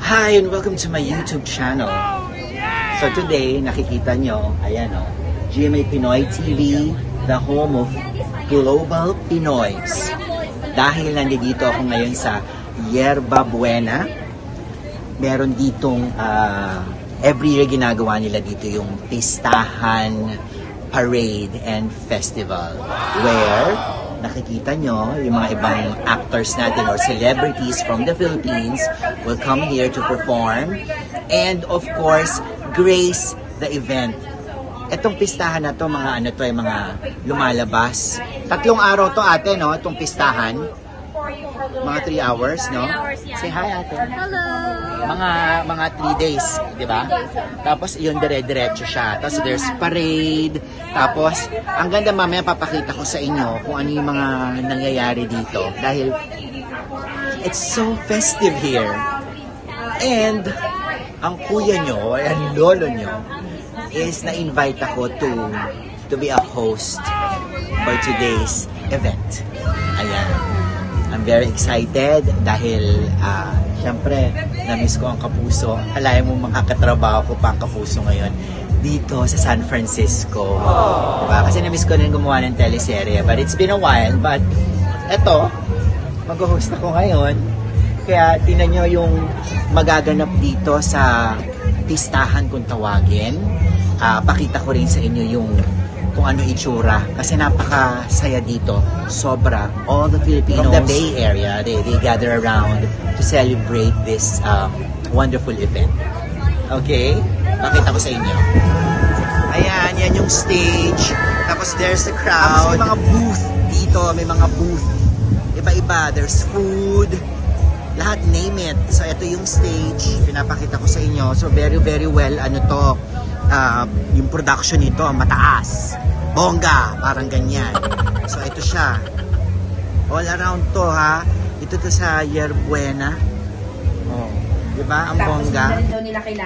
Hi and welcome to my YouTube channel. So today, nakikita nyo, ayan o, GMA Pinoy TV, the home of Global Pinoys. Dahil nandito ako ngayon sa Yerba Buena, meron ditong every year ginagawa nila dito yung pistahan, parade, and festival. Where nakikita nyo yung mga ibang actors natin or celebrities from the Philippines will come here to perform and of course grace the event. Etong pistahan na to, mga ano to, ay mga lumalabas. 3 araw to ate, no? Itong pistahan. Mga 3 hours, no? Say hi ate. Hello! Mga 3 days, di ba? Tapos yun, dire-diretso siya. Tapos there's parade. Tapos, ang ganda mamaya papakita ko sa inyo kung ano yung mga nangyayari dito. Dahil, it's so festive here. And, ang kuya nyo, ang lolo nyo, is na-invite ako to be a host for today's event. Ayan. I'm very excited dahil syempre na-miss ko ang Kapuso. Alayan mo makakatrabaho ko pa ang Kapuso ngayon dito sa San Francisco. Diba? Kasi na-miss ko rin gumawa ng teleserye. But it's been a while. But eto, mag-host ako ngayon. Kaya tinan nyo yung magaganap dito sa pistahan kung tawagin. Pakita ko rin sa inyo yung kung ano itsura. Kasi napakasaya dito. Sobra. All the Filipinos from the Bay Area, they gather around to celebrate this wonderful event. Okay? Pakita ko sa inyo. Ayan, yan yung stage. Tapos there's the crowd. Tapos may mga booth dito. May mga booth. Iba-iba. There's food. Lahat, name it. So, ito yung stage. Pinapakita ko sa inyo. So, very, very well, ano to, yung production nito, mataas. Bongga, parang ganyan. So, ito siya. All around to, ha. Ito to sa Yerba Buena. Oh, diba? Ang bongga.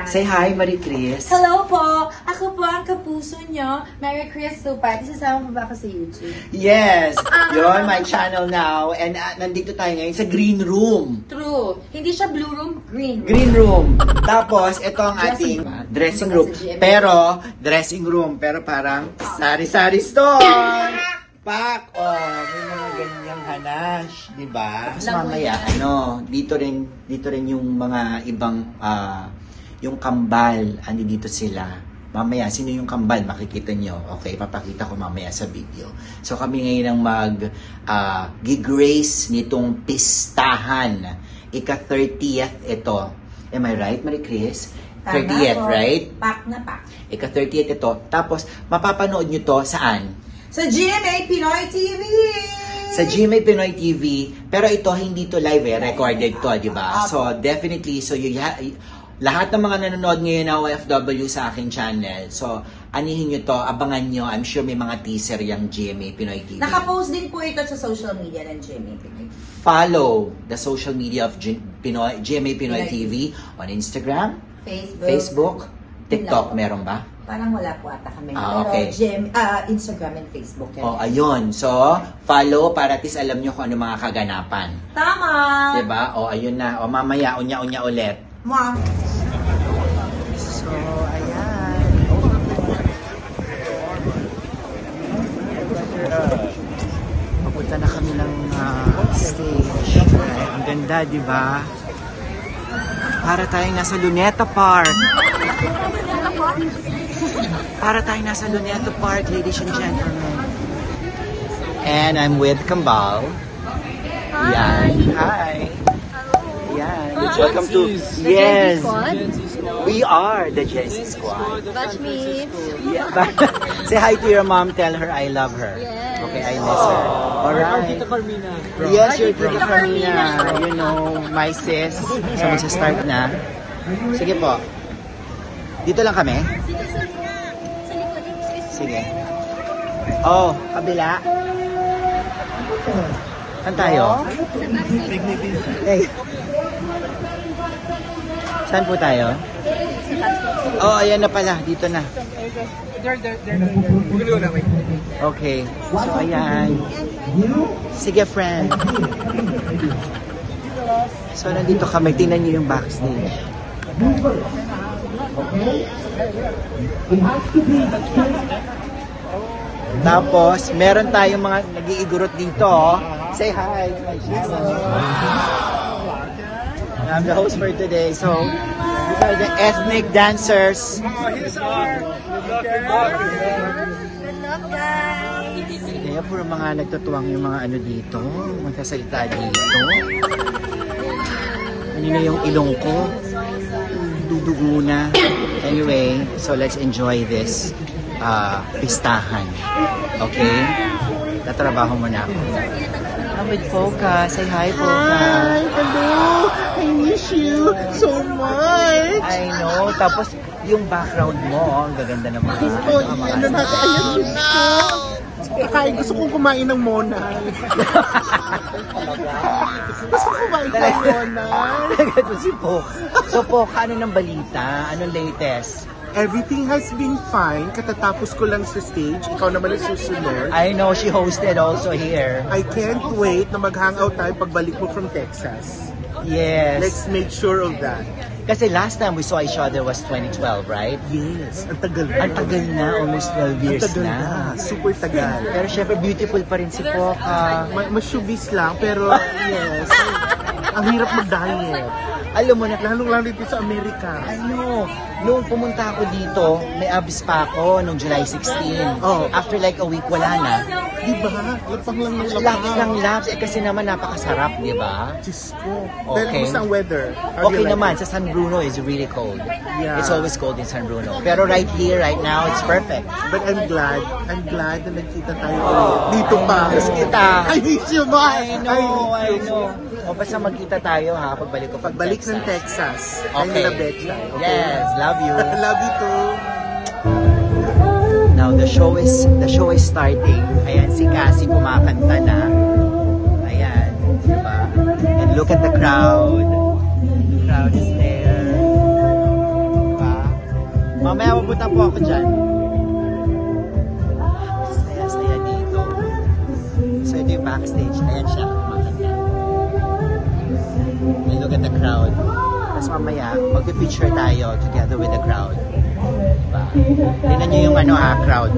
Say hi, Marie Chris. Hello po! Ako po ang Kapuso nyo. Mary Chris Tupat. Isasama mo ba ako sa YouTube? Yes! Yun, my channel now. And nandito tayo ngayon sa Green Room. True. Hindi siya blue room, green room. Green Room. Tapos, ito ang ating dressing room. Dressing room. Pero parang sari-sari store. Pak! Oh, may mga ganyang hanash. Diba? Tapos mamaya, dito rin yung mga ibang, yung kambal. Andi dito sila. Mamaya, sino yung kambal? Makikita nyo. Okay, papakita ko mamaya sa video. So, kami ngayon ang gigrace nitong pistahan. Ika-30th ito. Am I right, Marie Chris? 30th, right? Pak na pak. Ika-30th ito. Tapos, mapapanood nyo to saan? Sa GMA Pinoy TV! Sa GMA Pinoy TV. Pero ito, hindi to live recorded to, di ba? So, definitely, lahat ng mga nanonood ngayon na OFW sa aking channel, so, anihin nyo to, abangan nyo. I'm sure may mga teaser yung GMA Pinoy TV. Nakapost din po ito sa social media ng GMA Pinoy. Follow the social media of GMA Pinoy TV on Instagram, Facebook, TikTok, meron ba? Parang wala po ata kami. Okay. Pero Instagram and Facebook. Oh, ayun. So, follow para at least alam nyo kung ano mga kaganapan. Tama! Diba? O, ayun na. O, mamaya, unya-unya ulit. Mom. So, ayan. Papunta na kami ng stage. Ang ganda, diba? Para tayong nasa Luneta Park. Para tayong nasa Luneta Park, ladies and gentlemen. And I'm with Kambal. Hi. Yan. Hi. Yan. Welcome to... Yes. We are the Gen Z Squad. Batch me. Yeah. Say hi to your mom. Tell her I love her. Yes. Okay, I miss her. Alright. Tita Carmina. Yes, your Tita Carmina. You know, my sis. So, magsa-start na. Sige po. Dito lang kami? Sige. Oh, kabila. Saan tayo? Hey. Saan po tayo? Oh, ayan na pala. Dito na. Okay. So, ayan. Sige, friend. So, nandito kami. Tingnan niyo yung backstage. Tapos, meron tayong mga nag-iigurot dito. Say hi to my channel. I'm the host for today. So, these are the ethnic dancers. Kaya puro mga nagtutuwang yung mga ano dito. Magsasalita dito. Ano na yung ilong ko? Dudugo na. Anyway, so let's enjoy this pistahan. Okay? Tatrabaho muna ako. I'm with Poca. Say hi, Poca. Hi, hello. I miss you so much. I know. Tapos, yung background mo, ang gaganda naman. Oh, ano na ka? Ayan, Diyos ko. Kakain, gusto kong kumain ng monay. Gusto kong kumain ng monay. Ito si Poca. So, Poca, ano ng balita? Anong latest? Everything has been fine. Katatapos ko lang sa stage. Ikaw naman ang susunod. I know she hosted also here. I can't wait na mag-hangout tayo pagbalik mo from Texas. Yes. Let's make sure of that. Kasi last time we saw each other was 2012, right? Yes. Ang tagal na. Ang tagal na, almost 12 years Ang tagal na. Super tagal. Pero syempre beautiful pa rin si Poca. Masyubis lang, pero yes. Ang hirap mag-diet. Alam mo na, Lalong-lalo dito sa Amerika. ano, nung pumunta ako dito, may abs pa ako nung July 16. Oh. After like a week, wala na. Diba? Lapang lang ng Laps ng laps, kasi naman napakasarap, di ba? Diyos ko. Pero Okay. kumusta ang weather? How do Okay you like naman, it? sa San Bruno is really cold. Yeah. It's always cold in San Bruno. Pero right here, right now, it's perfect. But I'm glad na nagkita tayo ulit. Dito pa. Miss kita. I miss you, ma. I know. O basta magkita tayo ha, pagbalik ko from Pagbalik ng Texas. Okay. I'm Betcha. Okay? Yes, love you. Love you too. Now the show is starting. Ayan si Cassie kumakanta na. Ayan, diba? And look at the crowd. The crowd is there. Diba? Mamaya pupunta po ako dyan. Saya dito. So ito yung backstage. Ayan siya kumakanta. And look at the crowd. Tapos mamaya, mag-picture tayo together with the crowd. Diba? Tingnan nyo yung crowd.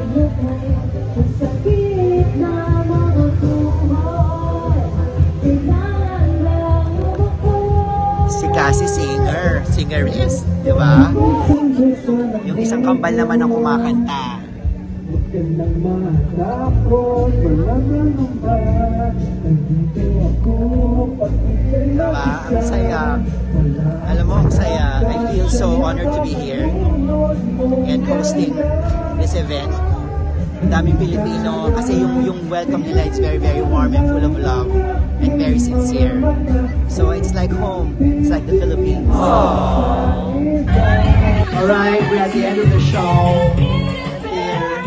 Si Cassie singerist, di ba? Yung isang kambal naman ang kumakanta. Diba? Ang saya. Alam mo, ang saya. I feel so honored to be here and hosting this event. Ang daming Pilipino kasi yung welcome nila, it's very, very warm and full of love and very sincere. So it's like home. It's like the Philippines. Alright, we're at the end of the show. Here.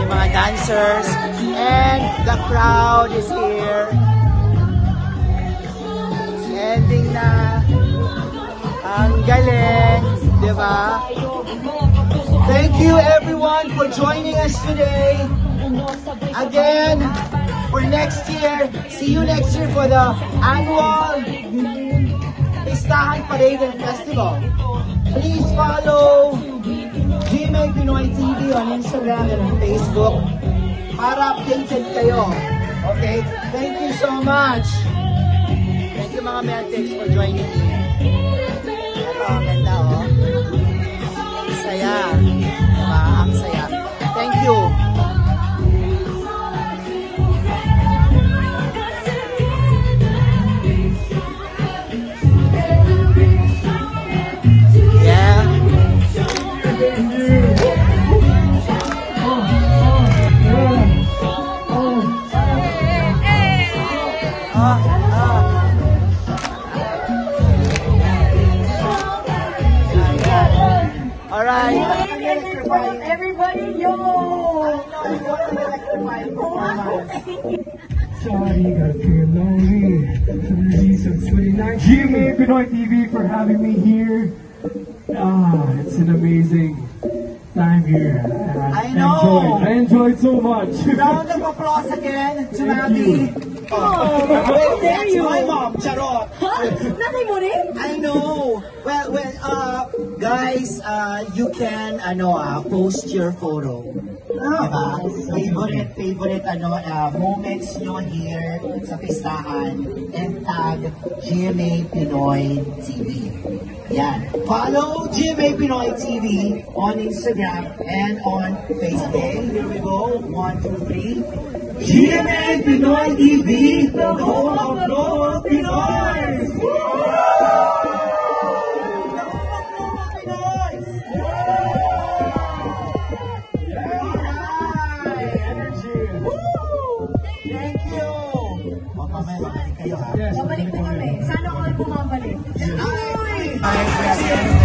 Yung mga dancers and the crowd is here. Ending na. Ang galing, di ba? Thank you everyone for joining us today. Again, for next year, see you next year for the annual Pistahan Parade and Festival. Please follow GMA Pinoy TV on Instagram and on Facebook para updated kayo. Okay? Thank you so much. Thank you mga Meltex for joining me. Ito, ang ganda oh. Saya. Diba? Ang saya. Thank you. Yeah. Alright. Everybody, yo! Sorry, I feel lonely. Since 2019. GMA Pinoy TV for having me here. It's an amazing time here. I know. I enjoyed so much. Round of applause again to Abby. Well, that's my mom, charot. Nanay mo rin? I know. Well, guys, you can post your photo. Diba? Favorite moments nyo here sa pistahan and tag GMA Pinoy TV. Yan. Follow GMA Pinoy TV on Instagram and on Facebook. Here we go. 1, 2, 3. GMA Pinoy TV, the home of Global Pinoy! Thank you! Mamaya makalik kayo ha. Babalik po kami. Sana all bumabalik. Ay!